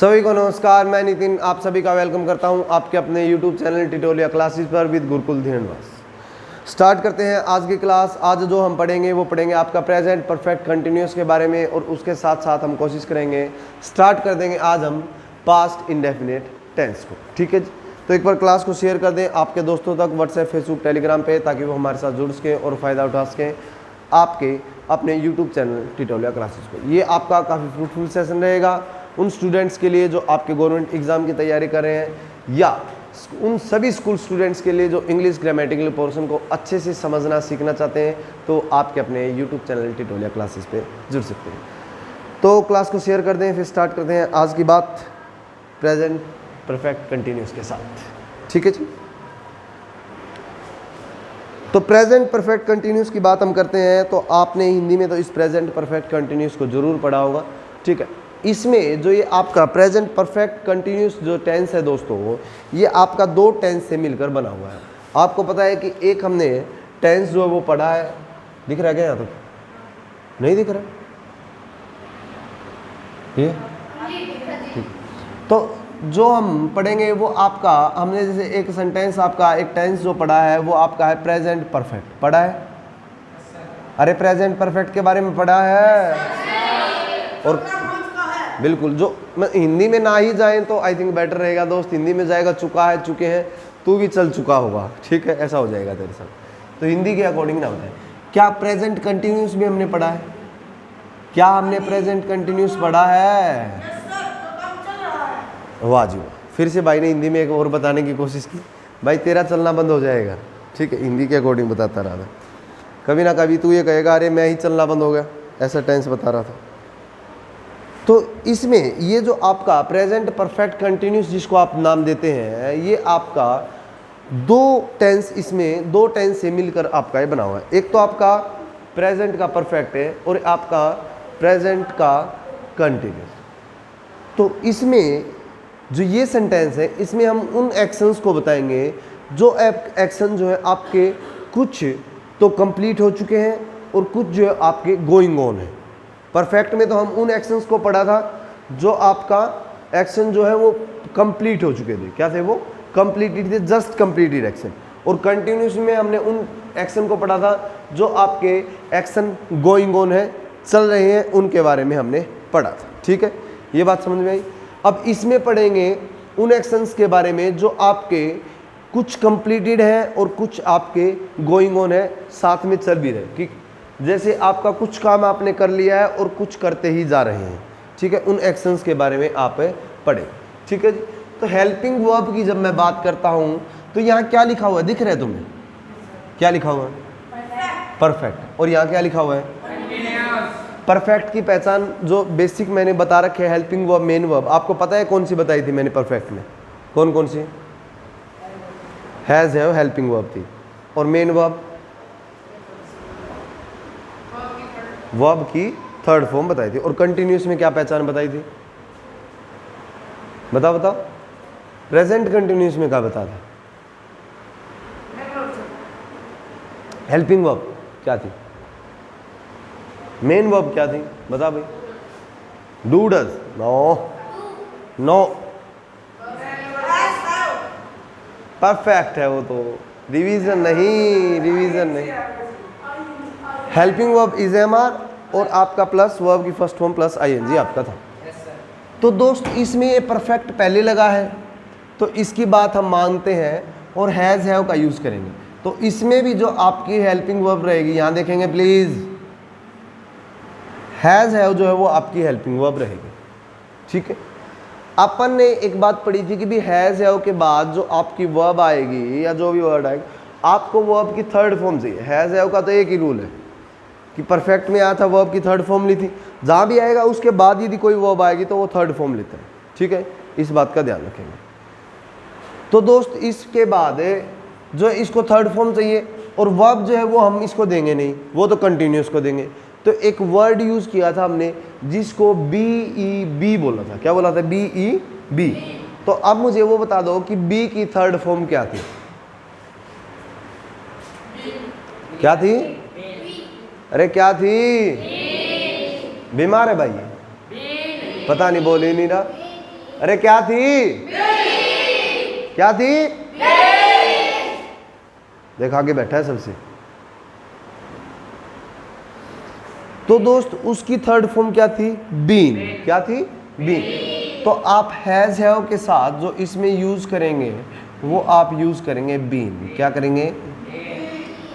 सभी को नमस्कार, मैं नितिन आप सभी का वेलकम करता हूं आपके अपने YouTube चैनल ट्यूटोरियल क्लासेस पर विद गुरुकुल धीरनवास। स्टार्ट करते हैं आज की क्लास। आज जो हम पढ़ेंगे वो पढ़ेंगे आपका प्रेजेंट परफेक्ट कंटिन्यूस के बारे में, और उसके साथ साथ हम कोशिश करेंगे स्टार्ट कर देंगे आज हम पास्ट इंडेफिनिट टेंस को। ठीक है जी, तो एक बार क्लास को शेयर कर दें आपके दोस्तों तक व्हाट्सएप, फेसबुक, टेलीग्राम पे, ताकि वो हमारे साथ जुड़ सकें और फ़ायदा उठा सकें आपके अपने यूट्यूब चैनल ट्यूटोरियल क्लासेस को। ये आपका काफ़ी फ्रूटफुल सेशन रहेगा उन स्टूडेंट्स के लिए जो आपके गवर्नमेंट एग्जाम की तैयारी कर रहे हैं, या उन सभी स्कूल स्टूडेंट्स के लिए जो इंग्लिश ग्रामेटिकल पोर्शन को अच्छे से समझना सीखना चाहते हैं, तो आपके अपने यूट्यूब चैनल ट्यूटोरियल क्लासेस पे जुड़ सकते हैं। तो क्लास को शेयर कर दें, फिर स्टार्ट करते हैं आज की बात प्रेजेंट परफेक्ट कंटिन्यूस के साथ। ठीक है जी, तो प्रेजेंट परफेक्ट कंटिन्यूस की बात हम करते हैं। तो आपने हिंदी में तो इस प्रेजेंट परफेक्ट कंटिन्यूस को जरूर पढ़ा होगा। ठीक है, इसमें जो ये आपका प्रेजेंट परफेक्ट कंटिन्यूस जो टेंस है दोस्तों, ये आपका दो टेंस से मिलकर बना हुआ है। आपको पता है कि एक हमने टेंस जो है वो पढ़ा है, दिख रहा है क्या यहाँ तक? नहीं दिख रहा ये? ठीक, तो जो हम पढ़ेंगे वो आपका, हमने जैसे एक सेंटेंस आपका एक टेंस जो पढ़ा है वो आपका है प्रेजेंट परफेक्ट। पढ़ा है? अरे प्रेजेंट परफेक्ट के बारे में पढ़ा है। और बिल्कुल, जो हिंदी में ना ही जाए तो आई थिंक बेटर रहेगा दोस्त। हिंदी में जाएगा चुका है, चुके हैं, तू भी चल चुका होगा। ठीक है, ऐसा हो जाएगा तेरे साथ। तो हिंदी के अकॉर्डिंग ना होता है। क्या प्रेजेंट कंटिन्यूस भी हमने पढ़ा है? क्या हमने प्रेजेंट कंटिन्यूस पढ़ा है? वाह जी वाह, फिर से भाई ने हिंदी में एक और बताने की कोशिश की। भाई तेरा चलना बंद हो जाएगा। ठीक है, हिंदी के अकॉर्डिंग बताता रहा था। कभी ना कभी तू ये कहेगा अरे मैं ही चलना बंद हो गया, ऐसा टेंस बता रहा था। तो इसमें ये जो आपका प्रेजेंट परफेक्ट कंटिन्यूस जिसको आप नाम देते हैं, ये आपका दो टेंस, इसमें दो टेंस से मिलकर आपका ये बना हुआ है। एक तो आपका प्रेजेंट का परफेक्ट है और आपका प्रेजेंट का कंटिन्यूस। तो इसमें जो ये सेंटेंस है, इसमें हम उन एक्शंस को बताएंगे जो एक्शन जो है आपके कुछ तो कंप्लीट हो चुके हैं और कुछ जो है आपके गोइंग ऑन है। परफेक्ट में तो हम उन एक्शंस को पढ़ा था जो आपका एक्शन जो है वो कंप्लीट हो चुके थे। क्या थे वो? कंप्लीटेड थे, जस्ट कंप्लीटेड एक्शन। और कंटिन्यूस में हमने उन एक्शन को पढ़ा था जो आपके एक्शन गोइंग ऑन है, चल रहे हैं, उनके बारे में हमने पढ़ा था। ठीक है, ये बात समझ में आई। अब इसमें पढ़ेंगे उन एक्शंस के बारे में जो आपके कुछ कंप्लीटेड है और कुछ आपके गोइंग ऑन है, साथ में चल भी रहे। ठीक, जैसे आपका कुछ काम आपने कर लिया है और कुछ करते ही जा रहे हैं। ठीक है, उन एक्शंस के बारे में आप पढ़ें। ठीक है जी, तो हेल्पिंग वर्ब की जब मैं बात करता हूं तो यहाँ क्या लिखा हुआ है, दिख रहा है तुम्हें? क्या लिखा हुआ है? परफेक्ट। और यहाँ क्या लिखा हुआ है? परफेक्ट की पहचान जो बेसिक मैंने बता रखे है, हेल्पिंग वर्ब, मेन वर्ब। आपको पता है कौन सी बताई थी मैंने परफेक्ट में? कौन कौन सी? हैज है, हेल्पिंग वर्ब थी। और मेन वर्ब, वर्ब की थर्ड फॉर्म बताई थी। और कंटिन्यूस में क्या पहचान बताई थी? बताओ बताओ। प्रेजेंट कंटिन्यूस में क्या बता था? हेल्पिंग वर्ब क्या थी? मेन वर्ब क्या थी? बता भाई। Do, does, no, no, perfect है वो तो। रिवीजन नहीं, रिवीजन नहीं। Helping verb is am are और आपका प्लस वर्ब की फर्स्ट फॉर्म प्लस आईएनजी आपका था। तो दोस्त इसमें ये परफेक्ट पहले लगा है तो इसकी बात हम मानते हैं और हैज हैव का यूज करेंगे। तो इसमें भी जो आपकी हेल्पिंग वर्ब रहेगी, यहां देखेंगे प्लीज, हैज हैव जो है वो आपकी हेल्पिंग वर्ब रहेगी। ठीक है, अपन ने एक बात पढ़ी थी कि भी हैज हैव के बाद जो आपकी वर्ब आएगी या जो भी वर्ड आएगी, आपको वर्ब की थर्ड फॉर्म चाहिए। हैज हैव का तो एक ही रूल है कि परफेक्ट में आया था वर्ब की थर्ड फॉर्म ली थी, जहाँ भी आएगा उसके बाद यदि कोई वर्ब आएगी तो वो थर्ड फॉर्म लेता है। ठीक है, इस बात का ध्यान रखेंगे। तो दोस्त इसके बाद जो इसको थर्ड फॉर्म चाहिए और वर्ब जो है वो हम इसको देंगे नहीं, वो तो कंटिन्यूस को देंगे। तो एक वर्ड यूज किया था हमने जिसको BEB बोला था। क्या बोला था? BEB। तो अब मुझे वो बता दो कि बी की थर्ड फॉर्म क्या थी? क्या थी? अरे क्या थी? बीमार है भाई, पता नहीं बोल ही नहीं रहा। अरे क्या थी? क्या थी? देखा आगे बैठा है सबसे। तो दोस्त उसकी थर्ड फॉर्म क्या थी? बीन। क्या थी? बीन। तो आप हैज हैव के साथ जो इसमें यूज करेंगे वो आप यूज करेंगे बीन। क्या करेंगे?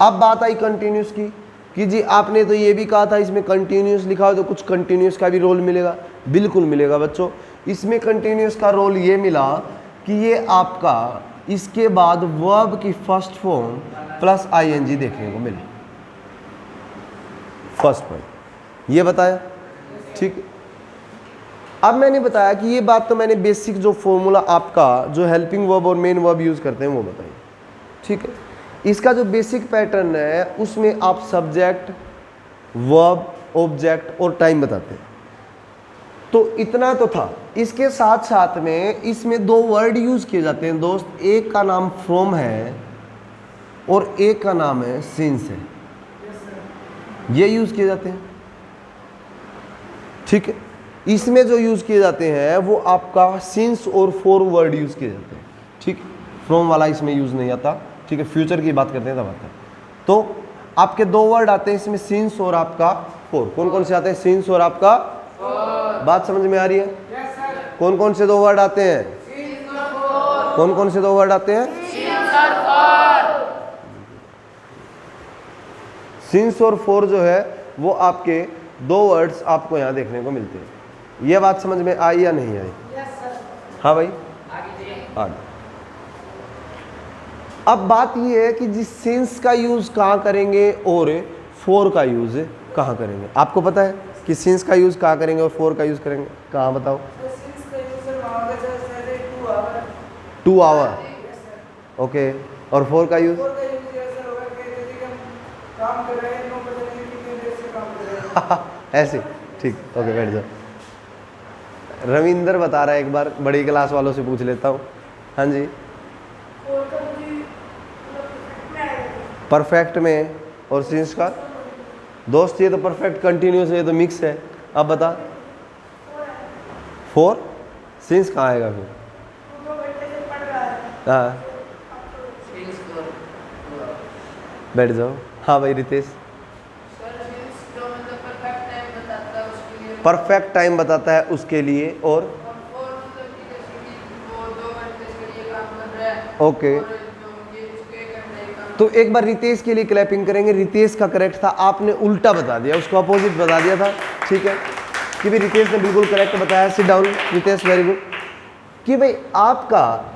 अब बात आई कंटिन्यूस की कि जी आपने तो ये भी कहा था इसमें कंटिन्यूस लिखा हो तो कुछ कंटिन्यूस का भी रोल मिलेगा। बिल्कुल मिलेगा बच्चों। इसमें कंटिन्यूस का रोल ये मिला कि ये आपका इसके बाद वर्ब की फर्स्ट फॉर्म प्लस आईएनजी देखने को मिले। फर्स्ट पॉइंट ये बताया, ठीक। अब मैंने बताया कि ये बात तो मैंने बेसिक जो फॉर्मूला आपका जो हेल्पिंग वर्ब और मेन वर्ब यूज करते हैं वो बताइए, ठीक है। इसका जो बेसिक पैटर्न है उसमें आप सब्जेक्ट, वर्ब, ऑब्जेक्ट और टाइम बताते हैं। तो इतना तो था। इसके साथ साथ में इसमें दो वर्ड यूज किए जाते हैं दोस्त। एक का नाम फ्रॉम है और एक का नाम है सिंस है। ये यूज किए जाते हैं, ठीक है। इसमें जो यूज किए जाते हैं वो आपका सिंस और फॉर वर्ड यूज किए जाते हैं, ठीक। फ्रॉम वाला इसमें यूज नहीं आता, ठीक है। फ्यूचर की बात करते हैं तब आता है। तो आपके दो वर्ड आते हैं इसमें, सिंस और आपका फॉर। कौन कौन से आते हैं? सिंस और आपका फॉर। बात समझ में आ रही है? कौन कौन से दो वर्ड आते हैं? कौन कौन से दो वर्ड आते हैं? सिंस और फॉर जो है वो आपके दो वर्ड्स आपको यहाँ देखने को मिलते हैं। ये बात समझ में आई या नहीं आई? हाँ भाई आगे। अब बात ये है कि जिस सिंस का यूज कहाँ करेंगे और फॉर का यूज कहाँ करेंगे। आपको पता है कि सिंस का यूज कहाँ करेंगे और फॉर का यूज करेंगे कहाँ? बताओ। 2 आवर, ओके। और फॉर का यूज ऐसे, ठीक, ओके बैठ जाओ। रविंदर बता रहा है, एक बार बड़ी क्लास वालों से पूछ लेता हूँ। हाँ जी, परफेक्ट में और सिंस का दोस्त ये तो परफेक्ट कंटिन्यूस है, ये तो मिक्स है। अब बता फॉर सिंस कहाँ आएगा फिर? हाँ बैठ जाओ। हाँ भाई रितेश। परफेक्ट टाइम बताता है उसके लिए और ओके। तो एक बार रितेश के लिए क्लैपिंग करेंगे। रितेश का करेक्ट था, आपने उल्टा बता दिया, उसको अपोजिट बता दिया था, ठीक है। कि भाई रितेश ने बिल्कुल करेक्ट बताया। Sit down Ritesh, very good. कि भाई आपका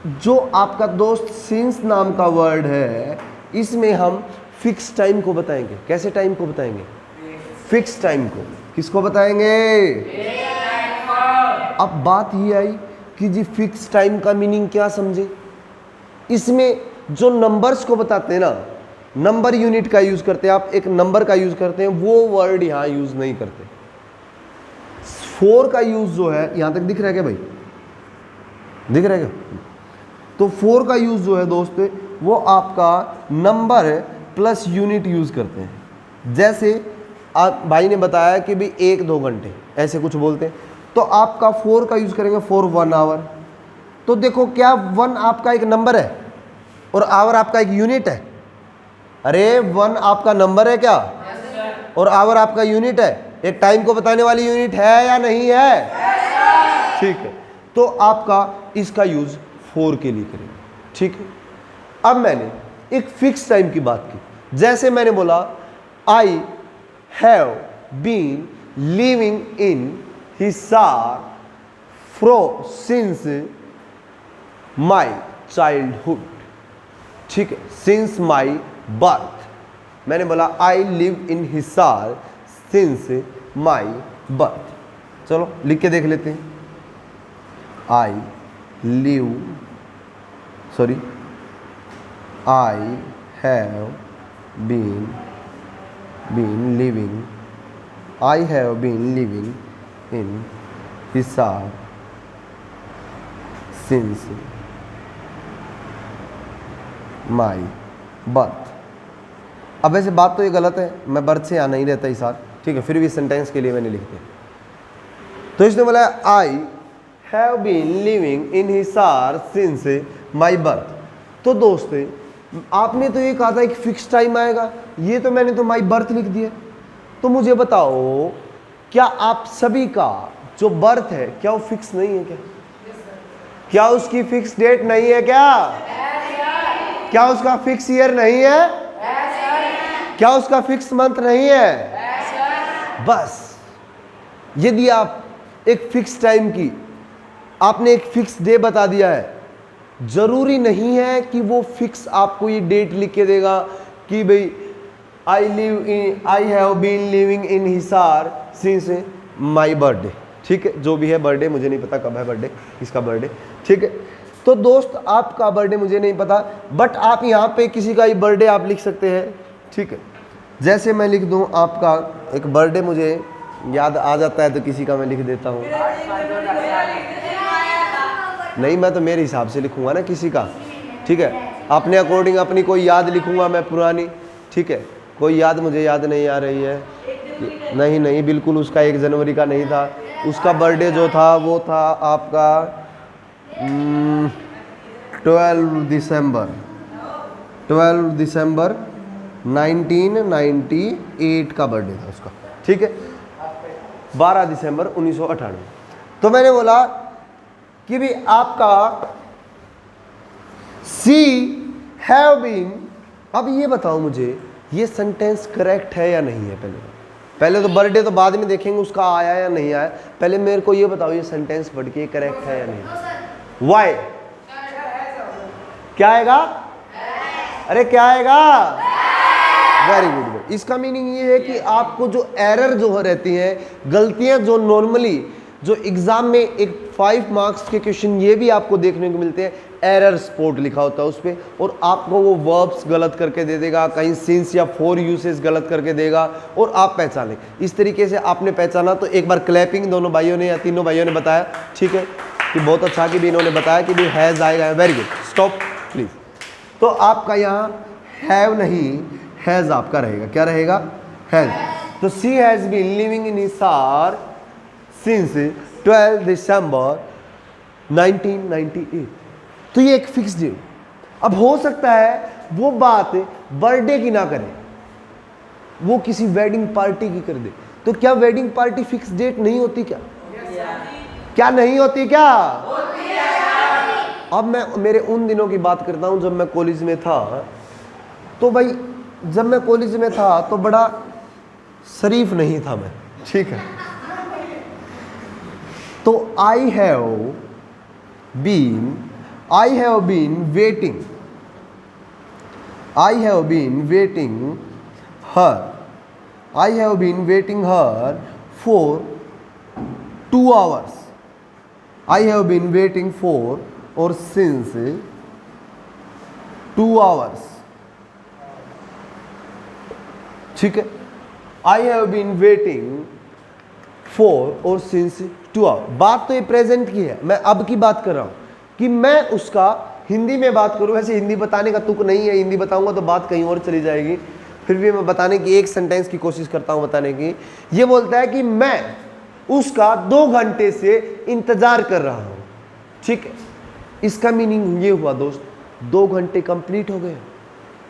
जो आपका दोस्त सिंस नाम का वर्ड है इसमें हम फिक्स टाइम को बताएंगे। कैसे टाइम को बताएंगे? फिक्स टाइम को। किसको बताएंगे? अब बात ये आई कि जी फिक्स टाइम का मीनिंग क्या समझे। इसमें जो नंबर्स को बताते हैं ना, नंबर यूनिट का यूज करते हैं, आप एक नंबर का यूज करते हैं, वो वर्ड यहां यूज नहीं करते। फोर का यूज जो है, यहां तक दिख रहा है क्या भाई? दिख रहा है क्या? तो फोर का यूज जो है दोस्त वो आपका नंबर प्लस यूनिट यूज करते हैं। जैसे आप भाई ने बताया कि भी 1-2 घंटे ऐसे कुछ बोलते हैं, तो आपका फोर का यूज करेंगे फॉर 1 आवर। तो देखो क्या 1 आपका एक नंबर है और आवर आपका एक यूनिट है? अरे 1 आपका नंबर है क्या? और आवर आपका यूनिट है। एक टाइम को बताने वाली यूनिट है या नहीं है? ठीक है। तो आपका इसका यूज 4 के लिए करेंगे, ठीक है। अब मैंने एक फिक्स टाइम की बात की। जैसे मैंने बोला I have been living in Hisar from since my childhood, ठीक है, सिंस माई बर्थ। मैंने बोला I live in Hisar since my birth. चलो लिख के देख लेते हैं। I have been living in Hisar since my birth. अब वैसे बात तो ये गलत है, मैं बर्थ से यहाँ नहीं रहता हिसार, ठीक है, फिर भी सेंटेंस के लिए मैंने लिख दिया। तो इसने बोला I have been living in Hisar since my birth. तो दोस्त आपने तो ये कहा था एक फिक्स टाइम आएगा, ये तो मैंने तो माई बर्थ लिख दिया। तो मुझे बताओ क्या आप सभी का जो बर्थ है क्या वो फिक्स नहीं है क्या? क्या उसकी फिक्स डेट नहीं है क्या? क्या उसका फिक्स ईयर नहीं है? क्या उसका फिक्स मंथ नहीं है? बस यदि आप एक फिक्स टाइम की आपने एक फिक्स डे बता दिया है, जरूरी नहीं है कि वो फिक्स आपको ये डेट लिख के देगा कि भाई I have been living in Hisar since my birthday. ठीक है, जो भी है बर्थडे, मुझे नहीं पता कब है बर्थडे, किसका बर्थडे। ठीक है, तो दोस्त आपका बर्थडे मुझे नहीं पता, बट आप यहाँ पे किसी का ही बर्थडे आप लिख सकते हैं। ठीक है, जैसे मैं लिख दूँ आपका एक बर्थडे, मुझे याद आ जाता है तो किसी का मैं लिख देता हूँ। नहीं, मैं तो मेरे हिसाब से लिखूंगा ना किसी का। ठीक है, अपने अकॉर्डिंग अपनी कोई याद लिखूंगा मैं पुरानी। ठीक है, कोई याद मुझे याद नहीं आ रही है। नहीं, बिल्कुल उसका 1 जनवरी का नहीं था। उसका बर्थडे जो था वो था आपका 12 दिसंबर 1998 का बर्थडे था उसका। ठीक है, 12 दिसंबर 1998। तो मैंने बोला कि भी आपका सी हैव बीन, अब ये बताओ मुझे ये सेंटेंस करेक्ट है या नहीं है। पहले तो बर्थडे तो बाद में देखेंगे उसका आया या नहीं आया, पहले मेरे को ये बताओ ये सेंटेंस पढ़ के करेक्ट है या नहीं। वाई क्या आएगा? अरे क्या आएगा? Very good. इसका मीनिंग ये है कि आपको जो एरर जो रहती है, गलतियां जो नॉर्मली जो एग्जाम में एक 5 मार्क्स के क्वेश्चन ये भी आपको देखने को मिलते हैं, एरर स्पॉट लिखा होता है उस पर, और आपको वो वर्ब्स गलत करके दे देगा, कहीं सिंस या फॉर यूसेज गलत करके देगा और आप पहचाने। इस तरीके से आपने पहचाना तो एक बार क्लैपिंग दोनों भाइयों ने या तीनों भाइयों ने बताया। ठीक है, कि बहुत अच्छा कि भी इन्होंने बताया कि भी हैज़ आएगा। Very good, stop please. तो आपका यहाँ हैव नहीं हैज़ आपका रहेगा। क्या रहेगा? हैज़। तो C has been living in Hisar since 12 December 1998। तो ये एक फिक्स डे। अब हो सकता है वो बात बर्थडे की ना करे, वो किसी वेडिंग पार्टी की कर दे। तो क्या वेडिंग पार्टी फिक्स डेट नहीं होती क्या? क्या नहीं होती क्या? अब मैं मेरे उन दिनों की बात करता हूं जब मैं कॉलेज में था। तो भाई जब मैं कॉलेज में था तो बड़ा शरीफ नहीं था मैं। ठीक है, तो I have been waiting her for 2 hours. I have been waiting for or since 2 hours. ठीक है, I have been waiting for or since 2 hours. बात तो ये प्रेजेंट की है, मैं अब की बात कर रहा हूं कि मैं उसका हिंदी में बात करूं। वैसे हिंदी बताने का तुक नहीं है, हिंदी बताऊंगा तो बात कहीं और चली जाएगी। फिर भी मैं बताने की एक सेंटेंस की कोशिश करता हूं बताने की। ये बोलता है कि मैं उसका 2 घंटे से इंतजार कर रहा हूं। ठीक है, इसका मीनिंग ये हुआ दोस्त, 2 घंटे कंप्लीट हो गए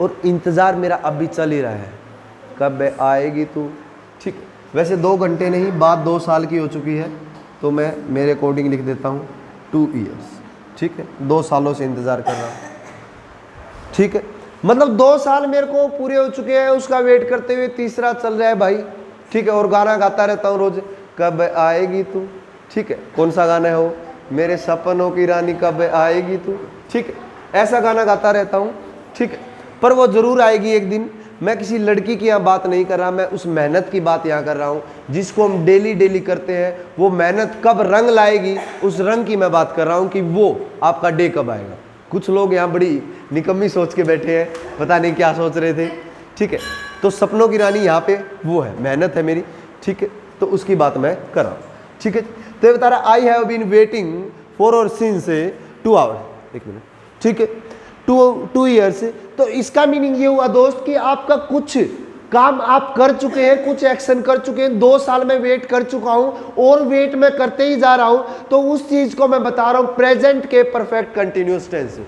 और इंतजार मेरा अब भी चल ही रहा है, कब आएगी तू। ठीक है, वैसे 2 घंटे नहीं, बात 2 साल की हो चुकी है, तो मैं मेरे अकॉर्डिंग लिख देता हूँ 2 years। ठीक है, 2 सालों से इंतजार कर रहा हूँ। ठीक है, मतलब 2 साल मेरे को पूरे हो चुके हैं उसका वेट करते हुए, तीसरा चल रहा है भाई। ठीक है, और गाना गाता रहता हूँ रोज, कब आएगी तू। ठीक है, कौन सा गाना है वो? मेरे सपनों की रानी कब आएगी तू। ठीक है, ऐसा गाना गाता रहता हूँ। ठीक है, पर वो जरूर आएगी एक दिन। मैं किसी लड़की की यहाँ बात नहीं कर रहा, मैं उस मेहनत की बात यहाँ कर रहा हूँ जिसको हम डेली करते हैं। वो मेहनत कब रंग लाएगी, उस रंग की मैं बात कर रहा हूँ कि वो आपका डे कब आएगा। कुछ लोग यहाँ बड़ी निकम्मी सोच के बैठे हैं, पता नहीं क्या सोच रहे थे। ठीक है, तो सपनों की रानी यहाँ पे वो है, मेहनत है मेरी। ठीक है, तो उसकी बात मैं कर रहा हूँ। ठीक है, तो ये बता रहा I have been waiting for और सिंस 2 hours। 1 मिनट। ठीक है, 2 years। तो इसका मीनिंग ये हुआ दोस्त कि आपका कुछ काम आप कर चुके हैं, कुछ एक्शन कर चुके हैं, 2 साल में वेट कर चुका हूं और वेट में करते ही जा रहा हूं, तो उस चीज को मैं बता रहा हूं प्रेजेंट के परफेक्ट कंटिन्यूअस टेंस में।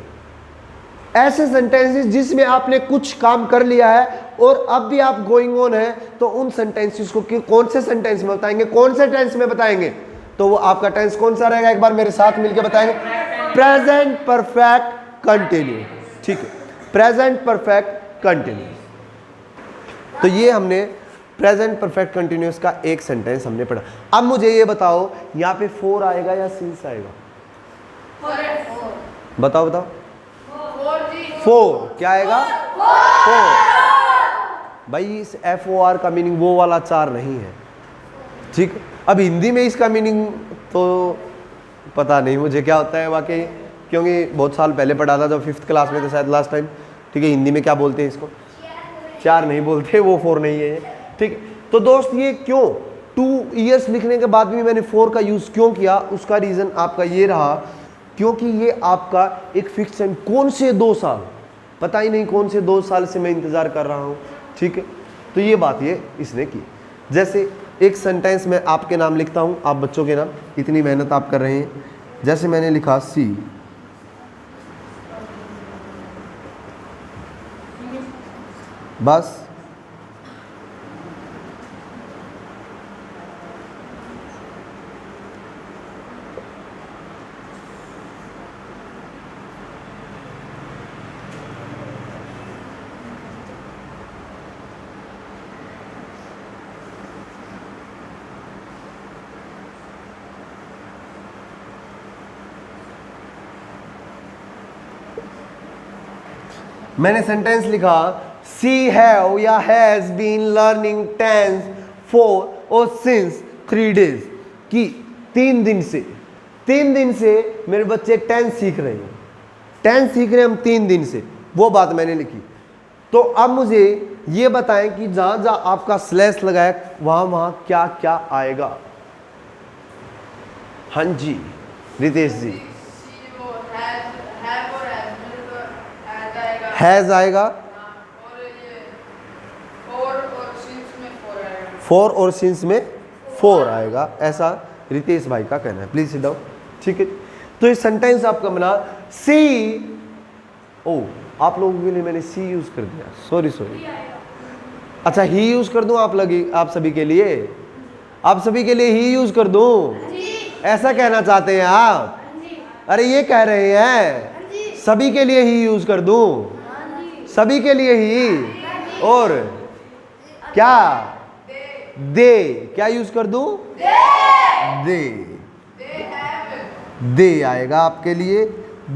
ऐसे सेंटेंसेस जिसमें आपने कुछ काम कर लिया है और अब भी आप गोइंग ऑन है, तो उन सेंटेंसेस को कौन से सेंटेंस में बताएंगे, कौन से टेंस में बताएंगे, तो वो आपका टेंस कौन सा रहेगा, एक बार मेरे साथ मिलकर बताएंगे, प्रेजेंट परफेक्ट कंटिन्यूअस। ठीक है, प्रेजेंट परफेक्ट कंटिन्यूअस। तो ये हमने प्रेजेंट परफेक्ट कंटिन्यूअस का एक सेंटेंस हमने पढ़ा। अब मुझे ये बताओ यहाँ पे फोर आएगा या सिंस आएगा, बताओ बताओ। फोर क्या आएगा, फोर। भाई इस FOR का मीनिंग वो वाला 4 नहीं है, ठीक। अब हिंदी में इसका मीनिंग तो पता नहीं मुझे क्या होता है वाकई, क्योंकि बहुत साल पहले पढ़ा था जब 5th क्लास में थे शायद लास्ट टाइम, ठीक है। हिंदी में क्या बोलते हैं इसको, 4 नहीं बोलते, वो 4 नहीं है, ठीक। तो दोस्त ये क्यों 2 इयर्स लिखने के बाद भी मैंने 4 का यूज़ क्यों किया, उसका रीज़न आपका ये रहा, क्योंकि ये आपका एक फिक्सन, कौन से 2 साल पता ही नहीं, कौन से 2 साल से मैं इंतज़ार कर रहा हूँ, ठीक है। तो ये बात ये इसने की। जैसे एक सेंटेंस में आपके नाम लिखता हूँ, आप बच्चों के नाम, इतनी मेहनत आप कर रहे हैं। जैसे मैंने लिखा सी, बस मैंने सेंटेंस लिखा सी हैव या has been learning tense for और सिंस 3 days, कि 3 दिन से मेरे बच्चे टेंस सीख रहे हैं, टेंस सीख रहे हैं हम 3 दिन से, वो बात मैंने लिखी। तो अब मुझे ये बताएं कि जहां जहां आपका स्लैश लगा है वहां वहां क्या क्या आएगा। हाँ जी रितेश जी, हैज आएगा, फोर और सिंस में 4 आएगा, ऐसा रितेश भाई का कहना है। प्लीज सिट डाउन, ठीक है। तो ये सेंटेंस आपका बना सी, ओ आप लोगों के लिए मैंने सी यूज कर दिया, सॉरी। अच्छा ही यूज कर दूं आप सभी के लिए, आप सभी के लिए ही यूज कर दूं, ऐसा कहना चाहते हैं आप? अरे ये कह रहे हैं सभी के लिए ही यूज कर दूं, सभी के लिए ही, और क्या दे, क्या यूज कर दूं, दे आएगा आपके लिए।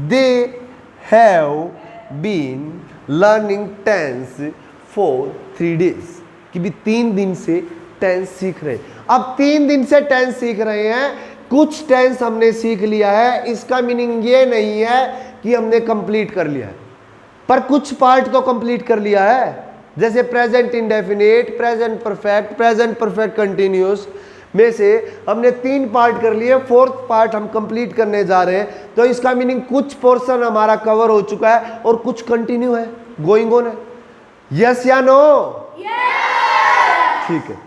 They have been learning tense for 3 days, कि भी 3 दिन से टेंस सीख रहे हैं। अब 3 दिन से टेंस सीख रहे हैं, कुछ टेंस हमने सीख लिया है, इसका मीनिंग ये नहीं है कि हमने कंप्लीट कर लिया है, पर कुछ पार्ट तो कंप्लीट कर लिया है। जैसे present indefinite, present perfect continuous में से हमने 3 पार्ट कर लिए, 4th पार्ट हम कंप्लीट करने जा रहे हैं। तो इसका मीनिंग कुछ पोर्शन हमारा कवर हो चुका है और कुछ कंटिन्यू है, गोइंग ऑन है। यस या नो? ठीक है।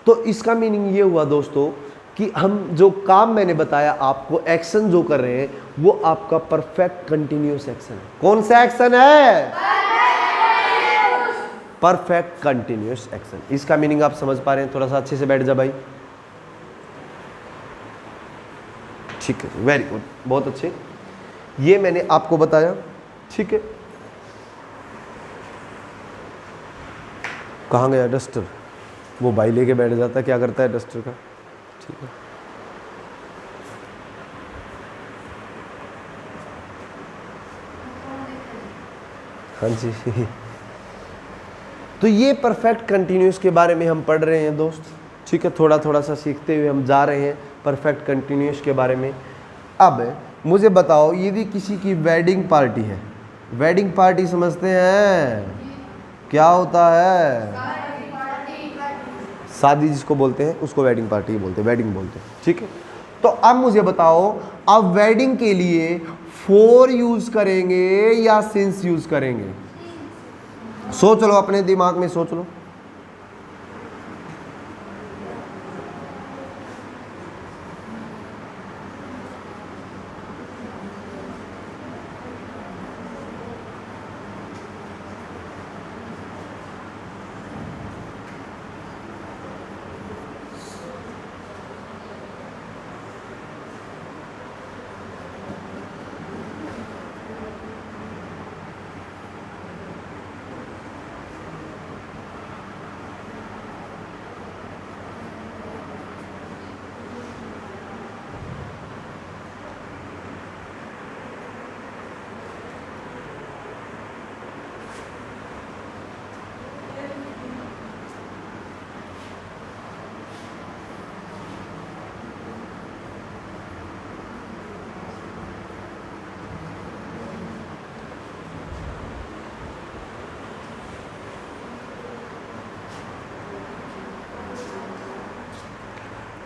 तो इसका मीनिंग ये हुआ दोस्तों कि हम जो काम मैंने बताया आपको, एक्शन जो कर रहे हैं, वो आपका परफेक्ट कंटिन्यूअस एक्शन है। कौन सा एक्शन है? Perfect continuous action. इसका मीनिंग आप समझ पा रहे हैं? थोड़ा सा अच्छे से बैठ जा भाई, ठीक है, वेरी गुड, बहुत अच्छे। ये मैंने आपको बताया, ठीक है। कहाँ गया डस्टर? वो भाई लेके बैठ जाता है, क्या करता है डस्टर का, ठीक है। हाँ जी तो ये परफेक्ट कंटिन्यूअस के बारे में हम पढ़ रहे हैं दोस्त, ठीक है। थोड़ा थोड़ा सा सीखते हुए हम जा रहे हैं परफेक्ट कंटिन्यूअस के बारे में। अब मुझे बताओ, यदि किसी की वेडिंग पार्टी है, वेडिंग पार्टी समझते हैं क्या होता है? शादी जिसको बोलते हैं उसको वेडिंग पार्टी बोलते हैं, वेडिंग बोलते हैं, ठीक है। तो अब मुझे बताओ, अब वेडिंग के लिए फॉर यूज करेंगे या सिंस यूज करेंगे? सोच लो, अपने दिमाग में सोच लो,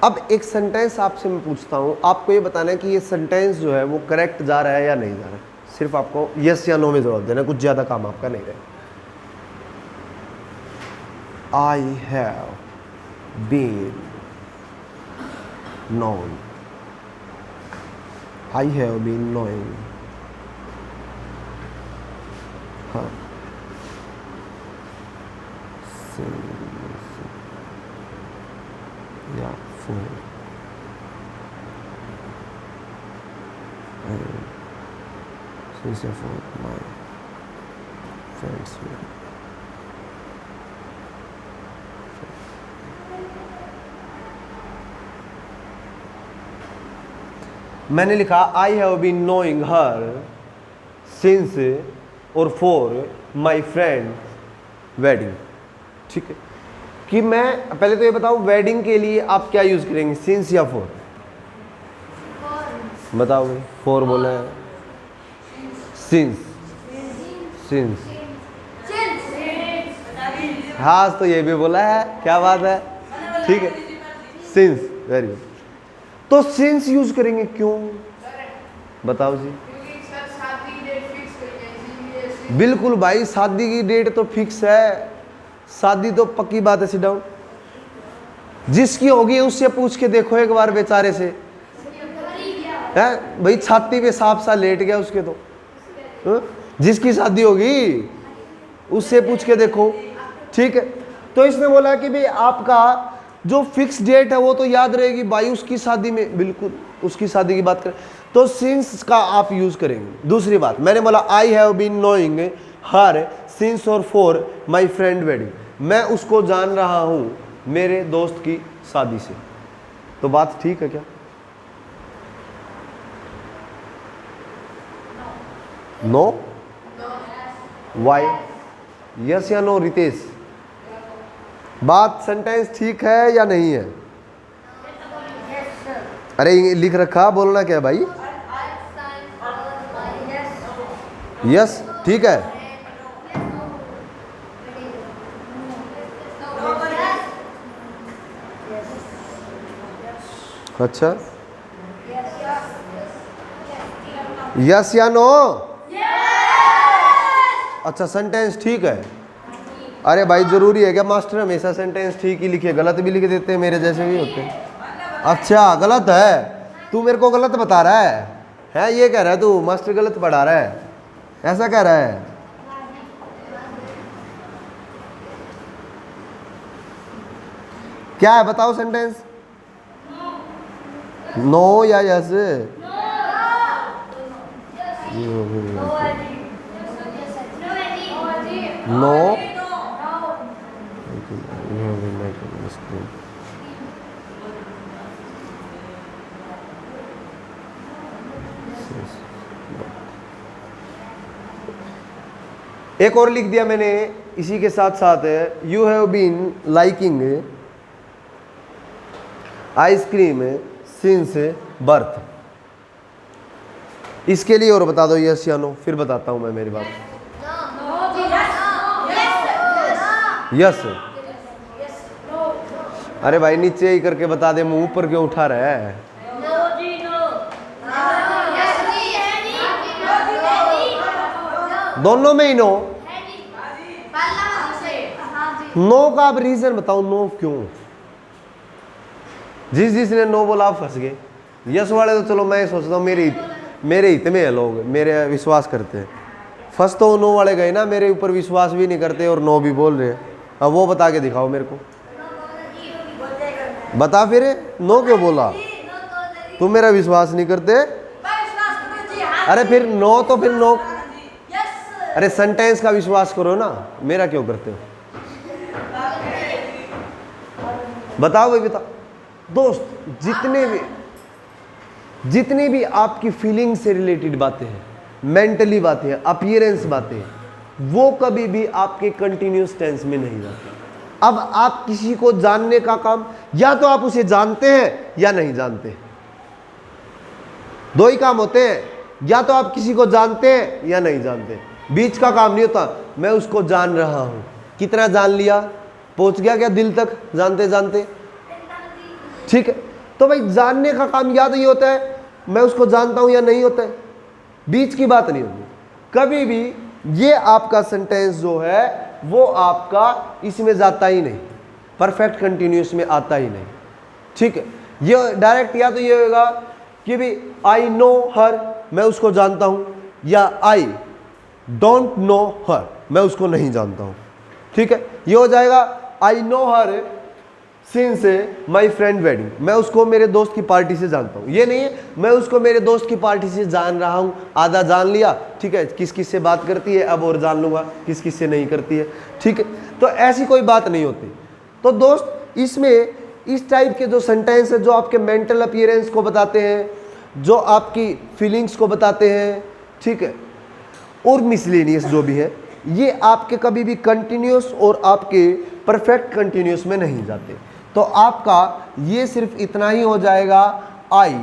अब एक सेंटेंस आपसे मैं पूछता हूँ, आपको ये बताना है कि ये सेंटेंस जो है वो करेक्ट जा रहा है या नहीं जा रहा है। सिर्फ आपको यस या नो में जवाब देना, कुछ ज़्यादा काम आपका नहीं रहेगा। I have been known. I have been knowing her since, yeah, since my friends were. मैंने लिखा I have been knowing her since और फॉर माई फ्रेंड वेडिंग। ठीक है, कि मैं पहले तो ये बताऊं वेडिंग के लिए आप क्या यूज करेंगे, सिंस या फॉर? बताओ भाई, फॉर बोला है, सिंस, सिंस, हाँ तो ये भी बोला है, क्या बात है, ठीक है, सिंस, वेरी गुड। तो सिंस यूज करेंगे क्यों, बताओ जी? बिल्कुल भाई, शादी की डेट तो फिक्स है, शादी तो पक्की बात है। सिट डाउन, जिसकी होगी उससे पूछ के देखो एक बार बेचारे से, है भाई, छाती पे सांप सा लेट गया उसके तो, जिसकी शादी होगी उससे पूछ के देखो। ठीक है, तो इसने बोला कि भाई आपका जो फिक्स डेट है वो तो याद रहेगी भाई उसकी शादी में, बिल्कुल उसकी शादी की बात करें तो सिंस का आप यूज करेंगे। दूसरी बात, मैंने बोला I have been knowing her since और फॉर माई फ्रेंड वेडिंग, मैं उसको जान रहा हूँ मेरे दोस्त की शादी से, तो बात ठीक है क्या? नो, वाई, यस या नो रितेश? बात सेंटेंस ठीक है या नहीं है? अरे लिख रखा, बोलना क्या भाई? यस, ठीक है। अच्छा, यस या नो? अच्छा, सेंटेंस ठीक है। अरे भाई जरूरी है क्या मास्टर हमेशा सेंटेंस ठीक ही लिखे, गलत भी लिख देते हैं, मेरे जैसे भी होते हैं। अच्छा गलत है, तू मेरे को गलत बता रहा है ये कह रहा है तू मास्टर गलत पढ़ा रहा है, ऐसा कह रहा है? क्या है बताओ सेंटेंस, नो या यस? नो, एक और लिख दिया मैंने इसी के साथ साथ, you have been liking ice cream since birth. इसके लिए और बता दो यस या नो, फिर बताता हूं मैं मेरी बात। यस, अरे भाई नीचे ही करके बता दे, मुंह ऊपर क्यों उठा रहा है? दोनों में ही नो। नो का आप रीजन बताओ, नो क्यों? जिसने नो बोला आप फंस गए। यस वाले तो चलो मैं सोचता हूँ मेरे हित में है, लोग मेरे विश्वास करते हैं। फंस तो नो वाले गए ना, मेरे ऊपर विश्वास भी नहीं करते और नो भी बोल रहे हैं। अब वो बता के दिखाओ मेरे को, बता फिर नो क्यों बोला? तुम मेरा विश्वास नहीं करते? अरे फिर नो तो फिर नो, अरे सेंटेंस का विश्वास करो ना, मेरा क्यों करते हो? बताओ भाई बताओ। दोस्त, जितने भी आपकी फीलिंग से रिलेटेड बातें हैं, मेंटली बातें हैं, अपीयरेंस बातें हैं, वो कभी भी आपके कंटिन्यूस टेंस में नहीं जाते। अब आप किसी को जानने का काम, या तो आप उसे जानते हैं या नहीं जानते, दो ही काम होते हैं। या तो आप किसी को जानते हैं या नहीं जानते, बीच का काम नहीं होता। मैं उसको जान रहा हूं, कितना जान लिया? पहुंच गया क्या दिल तक जानते जानते? ठीक है, तो भाई जानने का काम या तो ये होता है मैं उसको जानता हूं या नहीं होता है, बीच की बात नहीं होती कभी भी। ये आपका सेंटेंस जो है वो आपका इसमें जाता ही नहीं, परफेक्ट कंटिन्यूस में आता ही नहीं, ठीक है। ये डायरेक्ट या तो ये होगा कि भी आई नो हर, मैं उसको जानता हूं, या आई डोंट नो हर, मैं उसको नहीं जानता हूं, ठीक है। ये हो जाएगा I know her since my friend wedding, मैं उसको मेरे दोस्त की पार्टी से जानता हूं। ये नहीं है मैं उसको मेरे दोस्त की पार्टी से जान रहा हूं, आधा जान लिया, ठीक है, किस किस से बात करती है अब और जान लूंगा किस किस से नहीं करती है, ठीक है। तो ऐसी कोई बात नहीं होती। तो दोस्त इसमें इस टाइप के जो सेंटेंस है जो आपके मेंटल अपीयरेंस को बताते हैं, जो आपकी फीलिंग्स को बताते हैं, ठीक है, और मिसलेनियस जो भी है, ये आपके कभी भी कंटिन्यूस और आपके परफेक्ट कंटिन्यूस में नहीं जाते। तो आपका ये सिर्फ इतना ही हो जाएगा I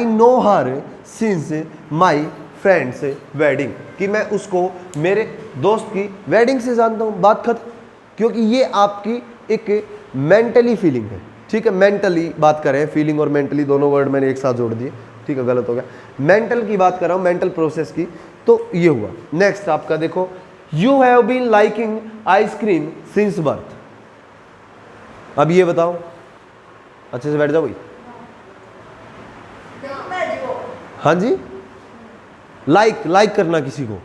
know her since my friend's wedding, कि मैं उसको मेरे दोस्त की वेडिंग से जानता हूँ, बात खत्म। क्योंकि ये आपकी एक मेंटली फीलिंग है, ठीक है। मेंटली बात करें, फीलिंग और मेंटली दोनों वर्ड मैंने एक साथ जोड़ दिए, ठीक है, गलत हो गया। मेंटल की बात कर रहा हूँ, मेंटल प्रोसेस की। तो ये हुआ। नेक्स्ट आपका देखो, you have been liking ice cream since birth. अब ये बताओ, अच्छे से बैठ जाओ भाई। हाँ जी, लाइक करना किसी को।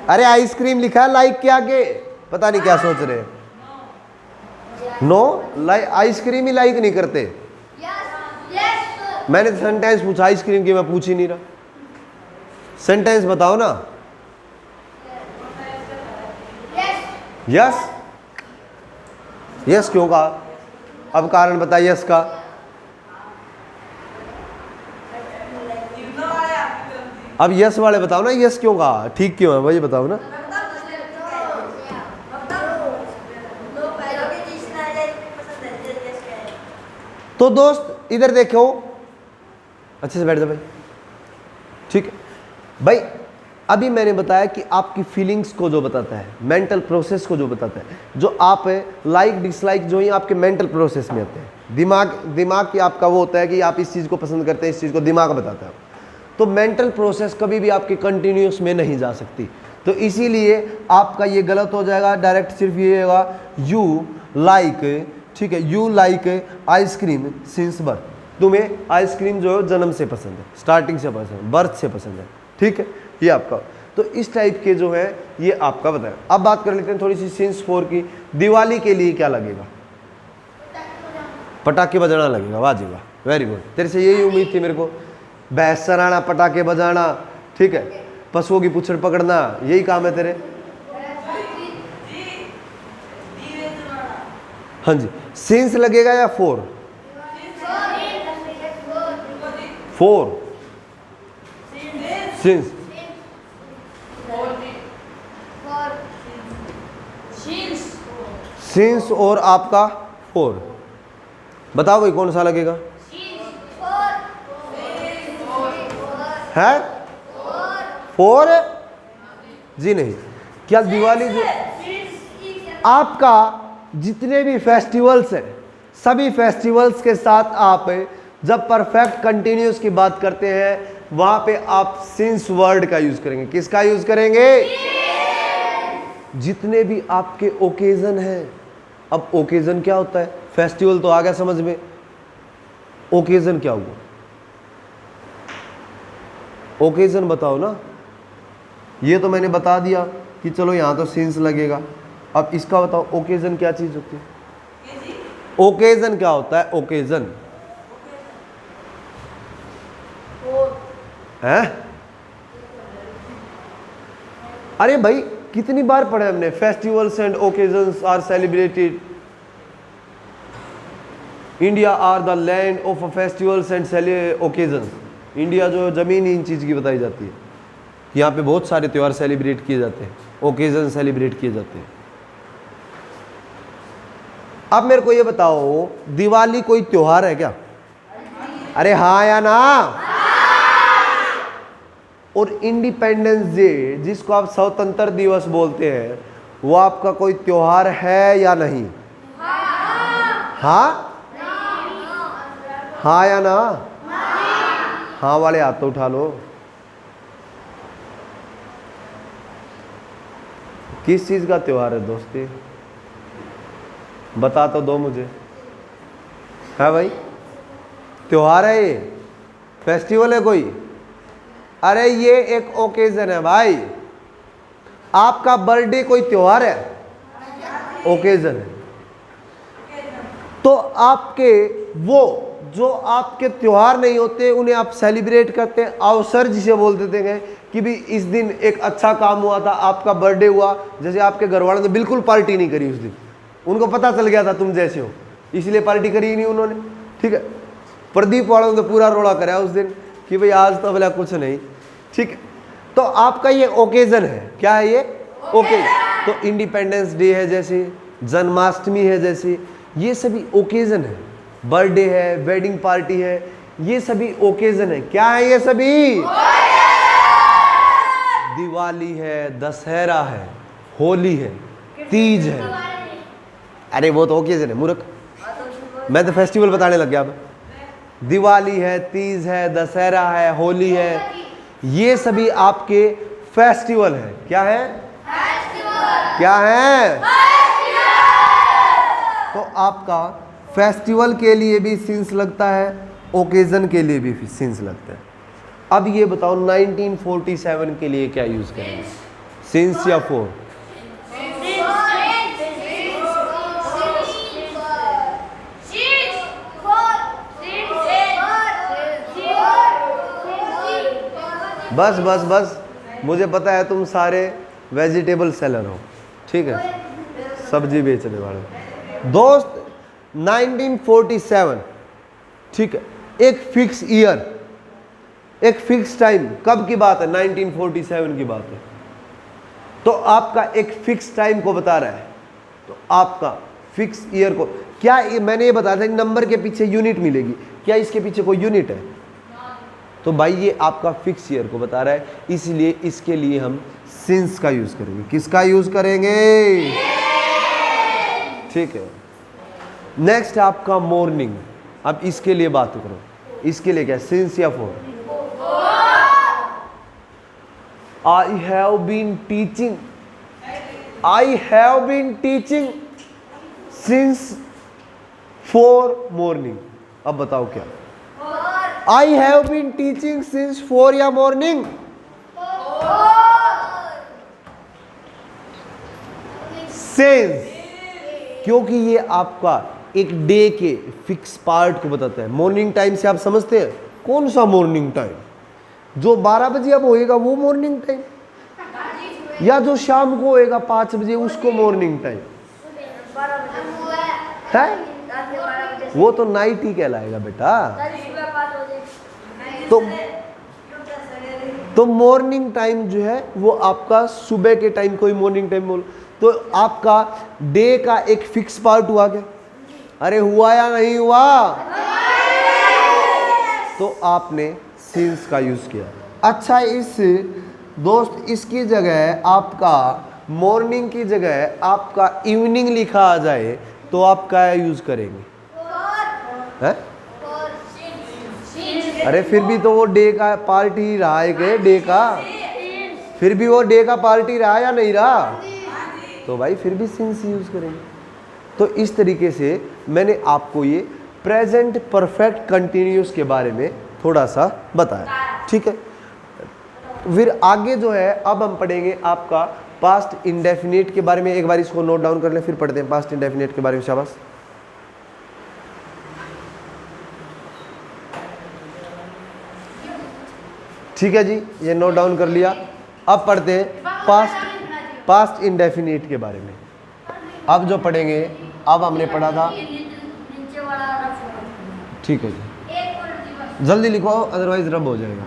अरे आइसक्रीम लिखा है लाइक के आगे, पता नहीं क्या सोच रहे हैं। नो, आइसक्रीम ही लाइक नहीं करते। मैंने सेंटेंस पूछा आइसक्रीम की, मैं पूछ ही नहीं रहा। सेंटेंस बताओ ना। यस यस क्यों कहा? अब कारण बता यस का। अब यस वाले बताओ ना, यस क्यों कहा, ठीक क्यों है वही बताओ ना। तो दोस्त इधर देखो, अच्छे से बैठ जाओ भाई, ठीक है भाई। अभी मैंने बताया कि आपकी फीलिंग्स को जो बताता है, मेंटल प्रोसेस को जो बताता है, जो आप लाइक डिसलाइक जो ही आपके मेंटल प्रोसेस में आते हैं। दिमाग की आपका वो होता है कि आप इस चीज़ को पसंद करते हैं, इस चीज़ को दिमाग बताता है। तो मेंटल प्रोसेस कभी भी आपके कंटिन्यूस में नहीं जा सकती। तो इसीलिए आपका ये गलत हो जाएगा। डायरेक्ट सिर्फ ये होगा यू लाइक, ठीक है, you like ice cream since birth. तुम्हें आइसक्रीम जो है जन्म से पसंद है, स्टार्टिंग से पसंद है, बर्थ से पसंद है, ठीक है, ये आपका। तो इस टाइप के जो है ये आपका बताया। अब बात कर लेते हैं थोड़ी सी सिंस 4 की। दिवाली के लिए क्या लगेगा? पटाखे बजाना लगेगा। वाह जी वाह, वेरी गुड। तेरे से यही उम्मीद थी मेरे को। भैंस चराना, पटाखे बजाना, ठीक है, पशुओं की पुच्छड़ पकड़ना, यही काम है तेरे। हाँ जी, सिंस लगेगा या 4? 4 सिंस। सिंस और आपका 4। बताओ भाई कौन सा लगेगा? है 4 जी नहीं। क्या दिवाली जो आपका जितने भी फेस्टिवल्स हैं, सभी फेस्टिवल्स के साथ आप जब परफेक्ट कंटिन्यूस की बात करते हैं वहां पे आप सिंस वर्ड का यूज करेंगे। किसका यूज करेंगे? जितने भी आपके ओकेजन हैं। अब ओकेजन क्या होता है? फेस्टिवल तो आ गया समझ में, ओकेजन क्या हुआ? ओकेजन बताओ ना। ये तो मैंने बता दिया कि चलो यहां तो सिंस लगेगा। अब इसका बताओ ओकेजन क्या चीज होती है? ओकेजन क्या होता है? ओकेजन है। अरे भाई कितनी बार पढ़े हमने, festivals and occasions are celebrated, India are the land of festivals and occasions. India जो जमीन ही इन चीज की बताई जाती है। यहाँ पे बहुत सारे त्योहार सेलिब्रेट किए जाते हैं, ओकेजन सेलिब्रेट किए जाते हैं। अब मेरे को ये बताओ, दिवाली कोई त्योहार है क्या? अरे हाँ या ना? और इंडिपेंडेंस डे जिसको आप स्वतंत्र दिवस बोलते हैं, वो आपका कोई त्योहार है या नहीं? हाँ हाँ या ना? हाँ वाले हाथ तो उठा लो। किस चीज का त्योहार है दोस्ती? बता तो दो मुझे। है भाई, त्योहार है ये, फेस्टिवल है कोई? अरे ये एक ओकेजन है भाई। आपका बर्थडे कोई त्योहार है? ओकेजन है। तो आपके वो जो आपके त्योहार नहीं होते उन्हें आप सेलिब्रेट करते हैं, अवसर जिसे बोल देते हैं कि भी इस दिन एक अच्छा काम हुआ था, आपका बर्थडे हुआ। जैसे आपके घर वालों ने बिल्कुल पार्टी नहीं करी उस दिन, उनको पता चल गया था तुम जैसे हो, इसलिए पार्टी करी ही नहीं उन्होंने। ठीक है, प्रदीप वालों ने पूरा रोड़ा कराया उस दिन कि भाई आज तो बोला कुछ नहीं। ठीक है, तो आपका ये ओकेजन है। क्या है ये? ओकेजन। तो इंडिपेंडेंस डे है जैसे, जन्माष्टमी है जैसे, ये सभी ओकेजन है। बर्थडे है, वेडिंग पार्टी है, ये सभी ओकेजन है। क्या है ये सभी? दिवाली है, दशहरा है, होली है, तीज है। अरे वो तो ओकेजन है मूर्ख, मैं तो फेस्टिवल बताने लग गया। अब दिवाली है, तीज है, दशहरा है, होली है, ये सभी आपके फेस्टिवल है। क्या है? फेस्टिवल। क्या है? फेस्टिवल। तो आपका फेस्टिवल के लिए भी सिंस लगता है, ओकेजन के लिए भी सिंस लगता है। अब ये बताओ 1947 के लिए क्या यूज करेंगे, सिंस या फोर? बस बस बस, मुझे पता है तुम सारे वेजिटेबल सेलर हो, ठीक है, सब्जी बेचने वाले दोस्त। 1947, ठीक है, एक फिक्स ईयर, एक फिक्स टाइम, कब की बात है? 1947 की बात है। तो आपका एक फिक्स टाइम को बता रहा है, तो आपका फिक्स ईयर को क्या, मैंने ये बताया था नंबर के पीछे यूनिट मिलेगी, क्या इसके पीछे कोई यूनिट है? तो भाई ये आपका फिक्स ईयर को बता रहा है, इसलिए इसके लिए हम सिंस का यूज करेंगे। किसका यूज करेंगे? ठीक है। नेक्स्ट आपका मॉर्निंग। अब इसके लिए बात करो, इसके लिए क्या, सिंस या four? I have been teaching, I have been teaching since 4 morning. अब बताओ क्या? I have been teaching since 4 या मॉर्निंग? सिंस, क्योंकि ये आपका एक डे के फिक्स पार्ट को बताता है। मॉर्निंग टाइम से आप समझते हैं कौन सा मॉर्निंग टाइम? जो 12 बजे अब होएगा वो मॉर्निंग टाइम, या जो शाम को होएगा 5 बजे उसको मॉर्निंग टाइम है? वो तो नाइट ही कहलाएगा बेटा। तो मॉर्निंग टाइम जो है वो आपका सुबह के टाइम को ही मॉर्निंग टाइम बोल। तो आपका डे का एक फिक्स पार्ट हुआ क्या? अरे हुआ या नहीं हुआ? तो आपने सिंस का यूज किया। अच्छा, इस दोस्त इसकी जगह आपका मॉर्निंग की जगह आपका इवनिंग लिखा आ जाए तो आप क्या यूज करेंगे? है? अरे फिर भी तो वो डे का पार्टी रहा है के डे का, फिर भी वो डे का पार्टी रहा या नहीं रहा? तो भाई फिर भी सिंस यूज करेंगे। तो इस तरीके से मैंने आपको ये प्रेजेंट परफेक्ट कंटिन्यूस के बारे में थोड़ा सा बताया, ठीक है। फिर आगे जो है अब हम पढ़ेंगे आपका पास्ट इंडेफिनिट के बारे में। एक बार इसको नोट डाउन कर ले, फिर पढ़ते हैं पास्ट इंडेफिनिट के बारे में। शाबाश। ठीक है जी, ये नोट डाउन कर लिया। अब पढ़ते हैं पास्ट इंडेफिनिट के बारे में। अब जो पढ़ेंगे, अब हमने पढ़ा था, ठीक है जी, जल्दी लिखो अदरवाइज रब हो जाएगा।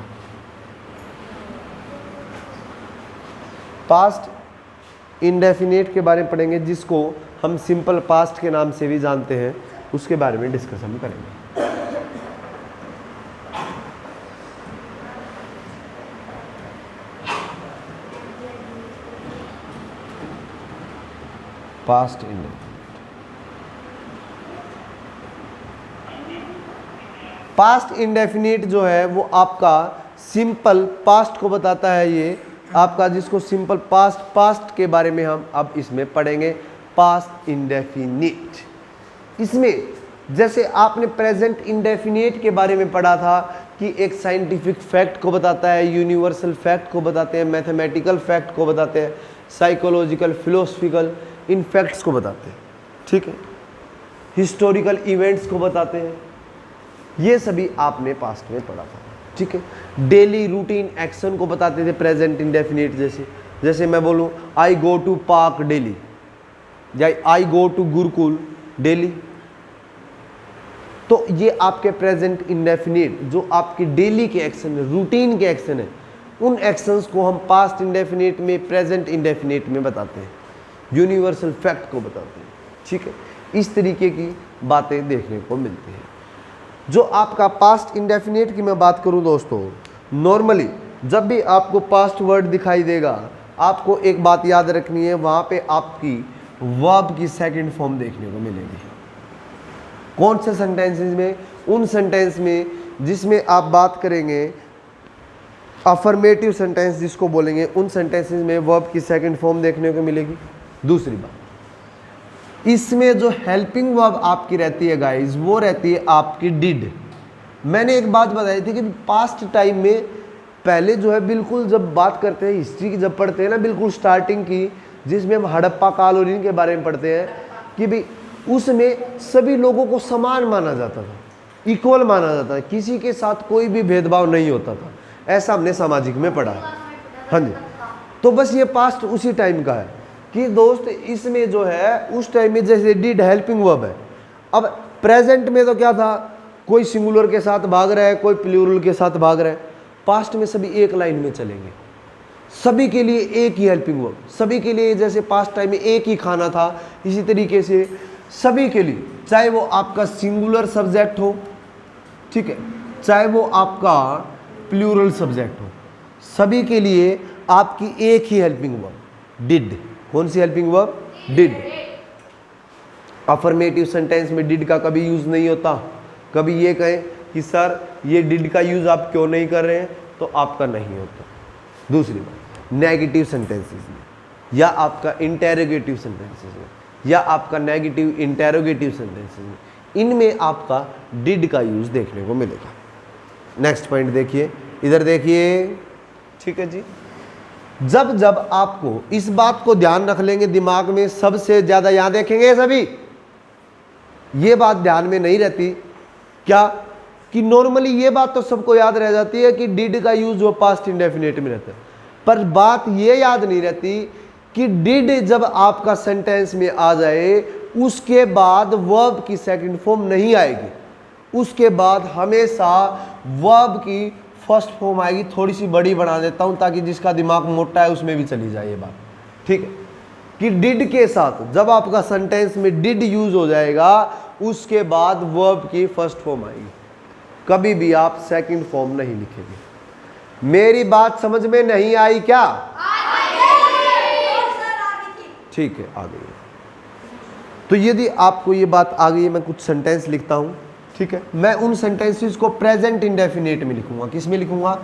पास्ट इंडेफिनिट के बारे में पढ़ेंगे, जिसको हम सिंपल पास्ट के नाम से भी जानते हैं, उसके बारे में डिस्कशन करेंगे। Past indefinite. पास्ट इंडेफिनिट जो है वो आपका सिंपल पास्ट को बताता है, ये आपका जिसको सिंपल पास्ट के बारे में हम अब इसमें पढ़ेंगे। पास्ट इंडेफिनिट, इसमें जैसे आपने प्रेजेंट इंडेफिनिट के बारे में पढ़ा था कि एक साइंटिफिक फैक्ट को बताता है, यूनिवर्सल फैक्ट को बताते हैं, मैथमेटिकल फैक्ट को बताते हैं, साइकोलॉजिकल फिलोसफिकल इन फैक्ट्स को बताते हैं, ठीक है, हिस्टोरिकल इवेंट्स को बताते हैं, ये सभी आपने पास्ट में पढ़ा था, ठीक है। डेली रूटीन एक्शन को बताते थे प्रेजेंट इंडेफिनिट, जैसे मैं बोलूँ आई गो टू पार्क डेली या आई गो टू गुरुकुल डेली, तो ये आपके प्रेजेंट इंडेफिनिट जो आपके डेली के एक्शन है, रूटीन के एक्शन है, उन एक्शंस को हम पास्ट इंडेफिनिट में, प्रेजेंट इंडेफिनिट में बताते हैं, यूनिवर्सल फैक्ट को बताते हैं, ठीक है। इस तरीके की बातें देखने को मिलती हैं। जो आपका पास्ट इंडेफिनिट की मैं बात करूं दोस्तों, नॉर्मली जब भी आपको पास्ट वर्ड दिखाई देगा, आपको एक बात याद रखनी है, वहां पे आपकी वर्ब की सेकंड फॉर्म देखने को मिलेगी। कौन से सेंटेंसेस में? उन सेंटेंस में जिसमें आप बात करेंगे अफर्मेटिव सेंटेंस जिसको बोलेंगे, उन सेंटेंसेस में वर्ब की सेकंड फॉर्म देखने को मिलेगी। दूसरी बात, इसमें जो हेल्पिंग वर्ब आपकी रहती है गाइस, वो रहती है आपकी डिड। मैंने एक बात बताई थी कि पास्ट टाइम में पहले जो है बिल्कुल जब बात करते हैं हिस्ट्री की, जब पढ़ते हैं ना बिल्कुल स्टार्टिंग की, जिसमें हम हड़प्पा काल और इनके बारे में पढ़ते हैं कि भाई उसमें सभी लोगों को समान माना जाता था, इक्वल माना जाता था, किसी के साथ कोई भी भेदभाव नहीं होता था, ऐसा हमने सामाजिक में पढ़ा है। हाँ जी, तो बस ये पास्ट उसी टाइम का है कि दोस्त इसमें जो है उस टाइम में जैसे डिड हेल्पिंग वर्ब है। अब प्रेजेंट में तो क्या था, कोई सिंगुलर के साथ भाग रहा है, कोई प्लूरल के साथ भाग रहा है। पास्ट में सभी एक लाइन में चलेंगे, सभी के लिए एक ही हेल्पिंग वर्ब, सभी के लिए जैसे पास्ट टाइम में एक ही खाना था, इसी तरीके से सभी के लिए, चाहे वो आपका सिंगुलर सब्जेक्ट हो, ठीक है, चाहे वो आपका प्लूरल सब्जेक्ट हो, सभी के लिए आपकी एक ही हेल्पिंग वर्ब डिड। कौन सी helping verb? Did. Affirmative sentence में डिड का कभी यूज नहीं होता। कभी ये कहें कि सर ये डिड का यूज आप क्यों नहीं कर रहे हैं, तो आपका नहीं होता। दूसरी बात, नेगेटिव सेंटेंसेस में या आपका इंटेरोगेटिव सेंटेंसेस में या आपका नेगेटिव इंटेरोगेटिव सेंटेंसेस में, इनमें आपका डिड का यूज देखने को मिलेगा। नेक्स्ट पॉइंट देखिए, इधर देखिए, ठीक है जी। जब जब आपको इस बात को ध्यान रख लेंगे दिमाग में, सबसे ज्यादा यहां देखेंगे सभी, ये बात ध्यान में नहीं रहती क्या कि नॉर्मली ये बात तो सबको याद रह जाती है कि डिड का यूज वो पास्ट इंडेफिनिट में रहता है, पर बात ये याद नहीं रहती कि डिड जब आपका सेंटेंस में आ जाए उसके बाद वर्ब की सेकंड फॉर्म नहीं आएगी, उसके बाद हमेशा वर्ब की फर्स्ट फॉर्म आएगी। थोड़ी सी बड़ी बना देता हूं ताकि जिसका दिमाग मोटा है उसमें भी चली जाए ये बात, ठीक है, कि डिड के साथ जब आपका सेंटेंस में डिड यूज हो जाएगा उसके बाद वर्ब की फर्स्ट फॉर्म आएगी, कभी भी आप सेकंड फॉर्म नहीं लिखेंगे। मेरी बात समझ में नहीं आई क्या? ठीक है, आ गई। तो यदि आपको ये बात आ गई है, मैं कुछ सेंटेंस लिखता हूं, ठीक है, मैं उन सेंटेंसेस को प्रेजेंट इंडेफिनिट में लिखूंगा। किस में लिखूंगा?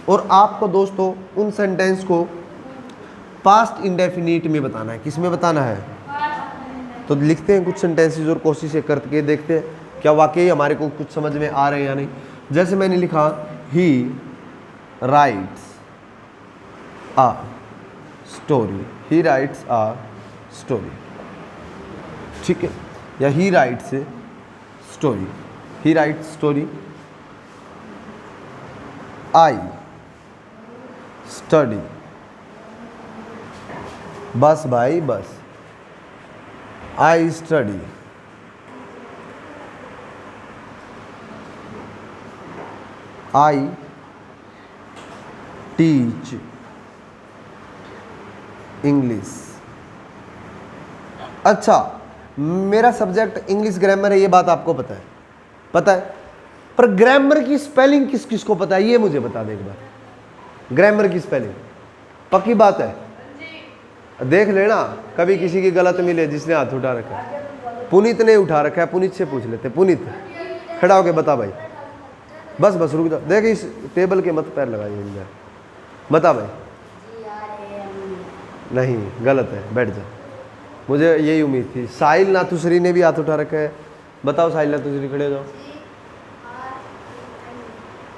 और आपको दोस्तों उन सेंटेंस को पास्ट इंडेफिनिट में बताना है। किस में बताना है? तो लिखते हैं कुछ सेंटेंसेस और कोशिश करके देखते हैं क्या वाकई हमारे को कुछ समझ में आ रहे हैं या नहीं। जैसे मैंने लिखा ही rights a story, he rights a story, ठीक है, या ही rights story, he rights story. I study, बस भाई बस, I study. I teach English. अच्छा, मेरा सब्जेक्ट इंग्लिश ग्रामर है, ये बात आपको पता है? पता है, पर ग्रामर की स्पेलिंग किस किस को पता है ये मुझे बता दे एक बार। ग्रामर की स्पेलिंग पक्की बात है? देख लेना कभी किसी की गलत मिले जिसने हाथ उठा रखा है। पुनीत ने उठा रखा है, पुनीत से पूछ लेते। पुनीत खड़ा होके बता भाई। बस बस रुक जाओ, देख इस टेबल के मत पैर लगाइए इधर। बता भाई। नहीं गलत है, बैठ जा। मुझे यही उम्मीद थी। साहिल नाथुश्री ने भी हाथ उठा रखा है। बताओ साहिल नाथुश्री, खड़े हो जाओ।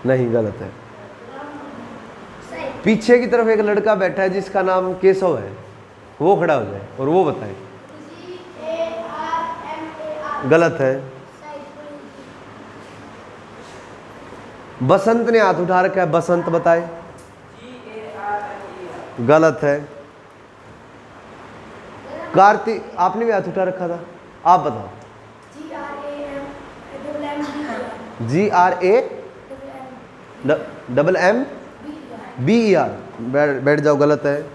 नहीं गलत है। पीछे की तरफ एक लड़का बैठा है जिसका नाम केशव है, वो खड़ा हो जाए और वो बताए। गलत है। बसंत ने हाथ उठा रखा है, बसंत बताए। गलत है। कार्तिक, आपने भी हाथ उठा रखा था, आप बताओ। GRAMMBER। बैठ जाओ। गलत है।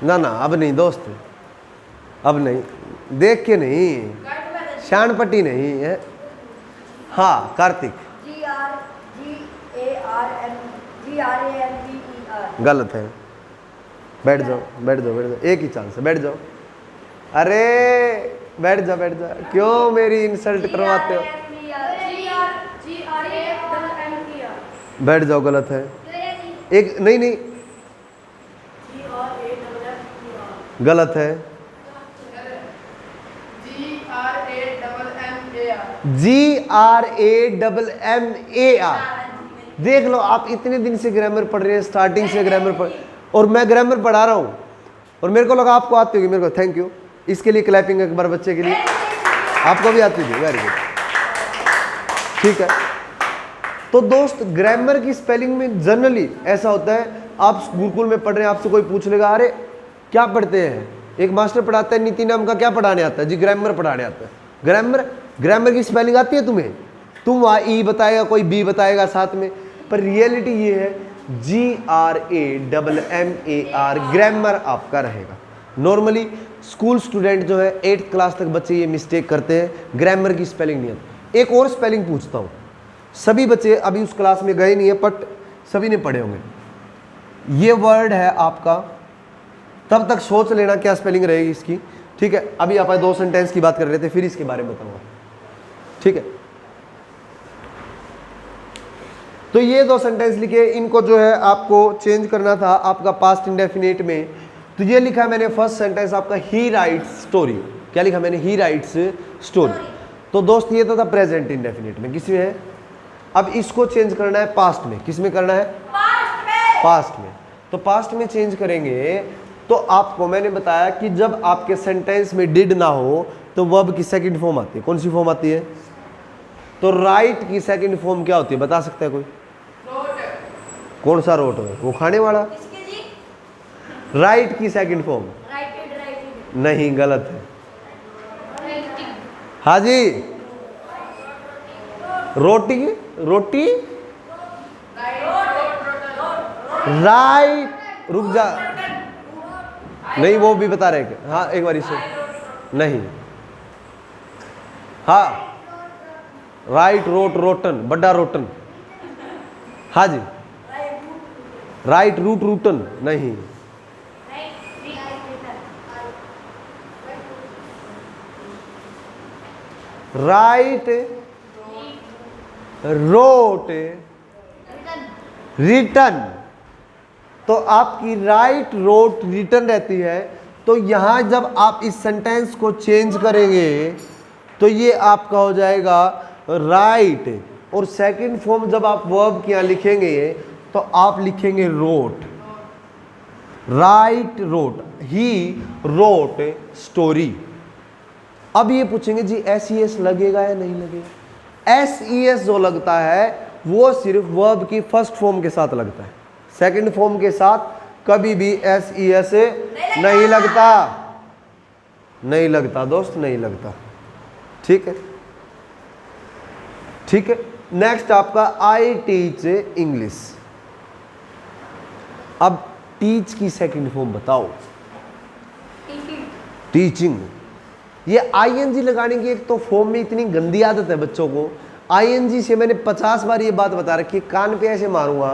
ना ना अब नहीं दोस्त, अब नहीं, देख के नहीं, शानपट्टी नहीं है। हाँ कार्तिक। गलत है। बैठ जाओ बैठ जाओ बैठ जाओ, एक ही चांस है, बैठ जाओ। अरे बैठ जा बैठ जा, क्यों मेरी इंसल्ट करवाते हो। बैठ जाओ। गलत है। एक नहीं नहीं, गलत है। GRAMMAR। देख लो, आप इतने दिन से ग्रामर पढ़ रहे हैं, स्टार्टिंग से ग्रामर पढ़, और मैं ग्रामर पढ़ा रहा हूँ और मेरे को लगा आपको आती होगी। मेरे को थैंक यू, इसके लिए क्लैपिंग एक बार बच्चे के लिए। आपको भी आती थी, वेरी गुड, ठीक है। तो दोस्त ग्रामर की स्पेलिंग में जनरली ऐसा होता है, आप गुरुकुल में पढ़ रहे हैं, आपसे कोई पूछ लेगा अरे क्या पढ़ते हैं, एक मास्टर पढ़ाता है नीति नाम का, क्या पढ़ाने आता है जी, ग्रामर पढ़ाने आता है। ग्रामर की स्पेलिंग आती है तुम्हें, तुम वहाँ ई बताएगा, कोई बी बताएगा साथ में, पर रियलिटी ये है GRAMMAR, ग्रामर आपका रहेगा। नॉर्मली स्कूल स्टूडेंट जो है 8th क्लास तक बच्चे ये मिस्टेक करते हैं, ग्रामर की स्पेलिंग नहीं आती। एक और स्पेलिंग पूछता हूँ, सभी बच्चे अभी उस क्लास में गए नहीं है बट सभी ने पढ़े होंगे। ये वर्ड है आपका, तब तक सोच लेना क्या स्पेलिंग रहेगी इसकी, ठीक है। अभी आप 2 सेंटेंस की बात कर रहे थे, फिर इसके बारे में बताऊंगा, ठीक है। तो ये 2 सेंटेंस लिखे, इनको जो है आपको चेंज करना था आपका पास्ट इंडेफिनिट में। तो ये लिखा मैंने फर्स्ट सेंटेंस आपका, ही राइट्स स्टोरी। क्या लिखा मैंने, ही राइट्स स्टोरी। तो दोस्त ये तो था प्रेजेंट इंडेफिनिट में, किस में है। अब इसको चेंज करना है पास्ट में, किस में करना है, पास्ट में। तो पास्ट में चेंज करेंगे तो आपको मैंने बताया कि जब आपके सेंटेंस में डिड ना हो तो वर्ब की सेकंड फॉर्म आती है। कौन सी फॉर्म आती है, तो राइट की सेकंड फॉर्म क्या होती है, बता सकता है कोई, कौन सा रोट है, वो खाने वाला। राइट की सेकंड फॉर्म नहीं, गलत है। हाँ जी, रोटी, रोटी राइट, रुक जा, नहीं वो भी बता रहे क्या, हाँ एक बार इसे, नहीं, हाँ राइट, रोट, रोटन, बड़ा रोटन, हाँ जी, राइट रूट, रूटन, नहीं, राइट रोट, रिटर्न। तो आपकी राइट रोट रिटर्न रहती है। तो यहां जब आप इस सेंटेंस को चेंज करेंगे तो ये आपका हो जाएगा राइट, और सेकंड फॉर्म जब आप वर्ब के यहां लिखेंगे तो आप लिखेंगे wrote, write wrote, he wrote story. अब ये पूछेंगे जी SES लगेगा या नहीं लगेगा। SES जो लगता है वो सिर्फ वर्ब की फर्स्ट फॉर्म के साथ लगता है, सेकंड फॉर्म के साथ कभी भी SES नहीं लगता, नहीं लगता दोस्त, नहीं लगता, ठीक है, ठीक है। नेक्स्ट आपका आई टीच इंग्लिश। अब टीच की सेकंड फॉर्म बताओ, टीचिंग। ये ING लगाने की एक तो फॉर्म में इतनी गंदी आदत है बच्चों को। ING से मैंने 50 बार ये बात बता रखी, कान पे ऐसे मारूंगा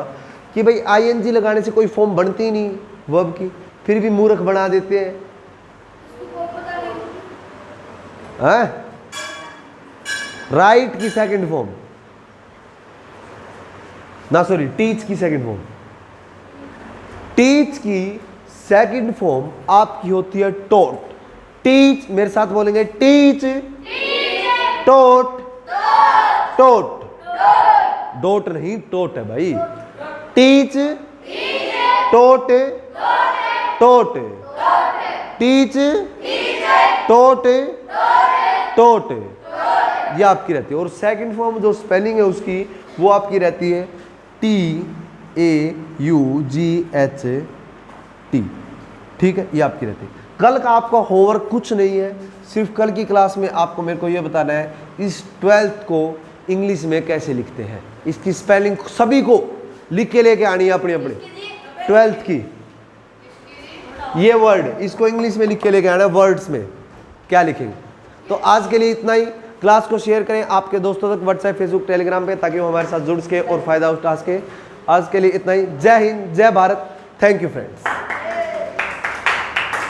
कि भाई ING लगाने से कोई फॉर्म बनती ही नहीं वर्ब की, फिर भी मूर्ख बना देते हैं। राइट की सेकंड फॉर्म ना, सॉरी, टीच की सेकंड फॉर्म। टीच की सेकंड फॉर्म आपकी होती है टॉट। टीच, मेरे साथ बोलेंगे, टीच, टॉट, टॉट, डोट नहीं, टोट है भाई। टीच, टोट, टोट, टीच, टोट, टोट, ये आपकी रहती है। और सेकंड फॉर्म जो स्पेलिंग है उसकी, वो आपकी रहती है TAUGHT। ठीक है, ये आपकी रहती है। कल का आपका होमवर्क कुछ नहीं है, सिर्फ कल की क्लास में आपको मेरे को ये बताना है इस 12th को इंग्लिश में कैसे लिखते हैं। इसकी स्पेलिंग सभी को लिख के लेके आनी है अपनी अपनी 12th की। ये वर्ड इसको इंग्लिश में लिख के लेके आना है, वर्ड्स में क्या लिखेंगे। तो आज के लिए इतना ही। क्लास को शेयर करें आपके दोस्तों तक, व्हाट्सएप, फेसबुक, टेलीग्राम पे, ताकि वो हमारे साथ जुड़ सके और फायदा उठा सके। आज के लिए इतना ही। जय हिंद, जय भारत। Thank you friends.